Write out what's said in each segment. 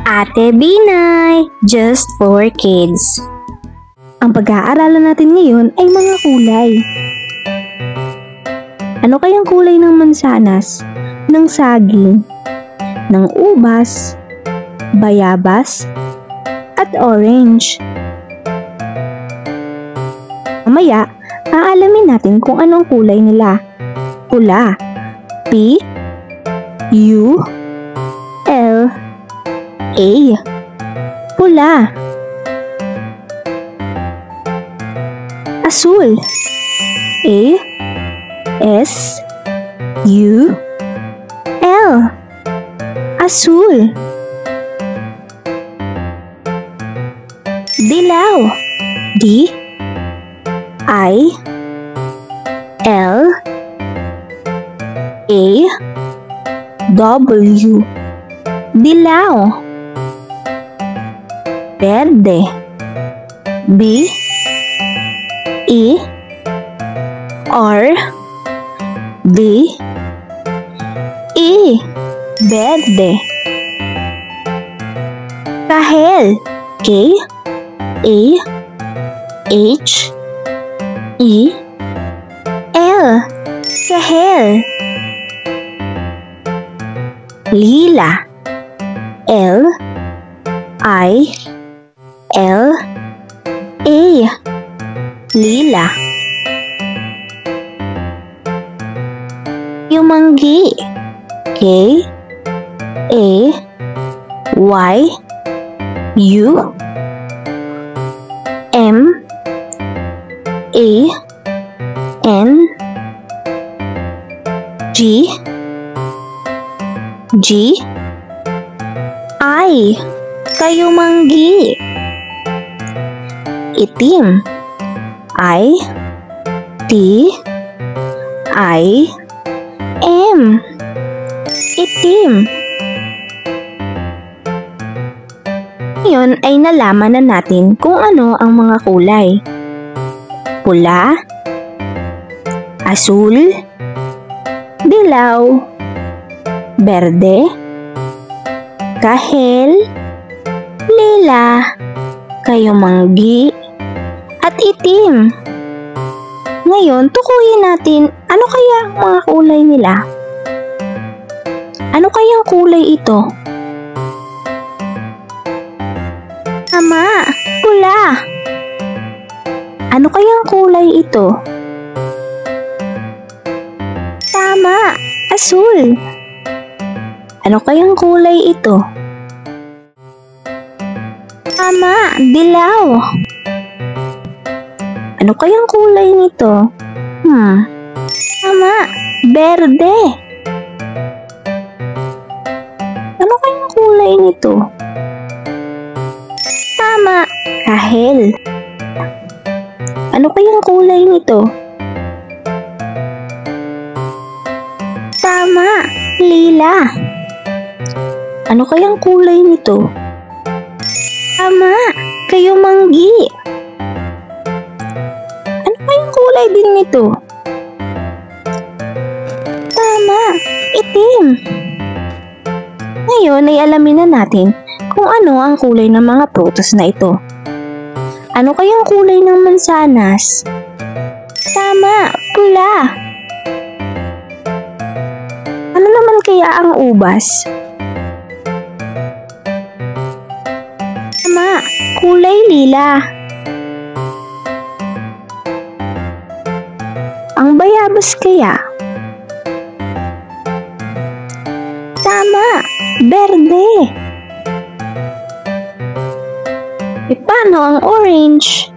Ate Binay, just for kids. Ang pag-aaralan natin ngayon ay mga kulay. Ano kayang kulay ng mansanas, ng saging, ng ubas, bayabas, at orange? Mamaya, aalamin natin kung anong kulay nila. Pula, P, U, L, A. Pula. Asul, A, S, U, L. Asul. Dilaw, D, I, L, A, W. Dilaw. Verde, B, E, R, D, E. Verde. Kahel, K, A, H, E, L. Kahel. Lila, L, I, L, A. Lila. Yumanggi, K, A, Y, U, M, A, N, G, G, I. Kayumanggi. Itim, I, T, I, M. Itim. Ngayon ay nalaman na natin kung ano ang mga kulay. Pula, asul, dilaw, berde, kahel, lila, kayumanggi, at itim. Ngayon, tukuyin natin ano kaya ang mga kulay nila. Ano kayang kulay ito? Tama, pula. Ano kayang kulay ito? Tama, asul. Ano kayang kulay ito? Tama, dilaw. Ano kayang kulay nito? Tama, berde. Ano kayang kulay nito? Tama, kahel. Ano kayang kulay nito? Tama, lila. Ano kayang kulay nito? Tama, kayumanggi. Ano kayang kulay din nito? Tama, itim. Ngayon ay alamin na natin kung ano ang kulay ng mga prutas na ito. Ano kayang kulay ng mansanas? Tama, pula. Ano naman kaya ang ubas? Tama, kulay lila. Ang bayabas kaya? Tama, berde. E paano ang orange?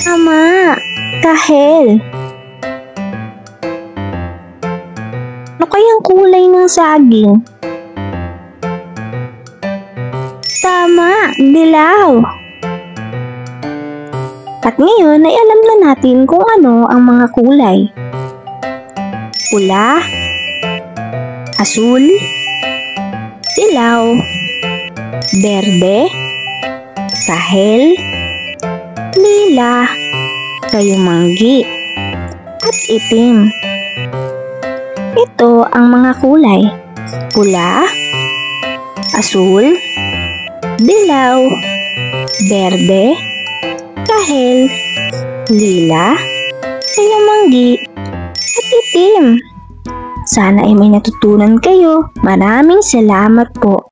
Tama, kahel. Ano kayang kulay ng saging? Tama, dilaw. At ngayon ay alam na natin kung ano ang mga kulay. Pula, asul, dilaw, berde, kahel, lila, kayumanggi, at itim. Ito ang mga kulay. Pula, asul, dilaw, berde, kahel, lila, kalamanggi, at itim. Sana ay may natutunan kayo. Maraming salamat po.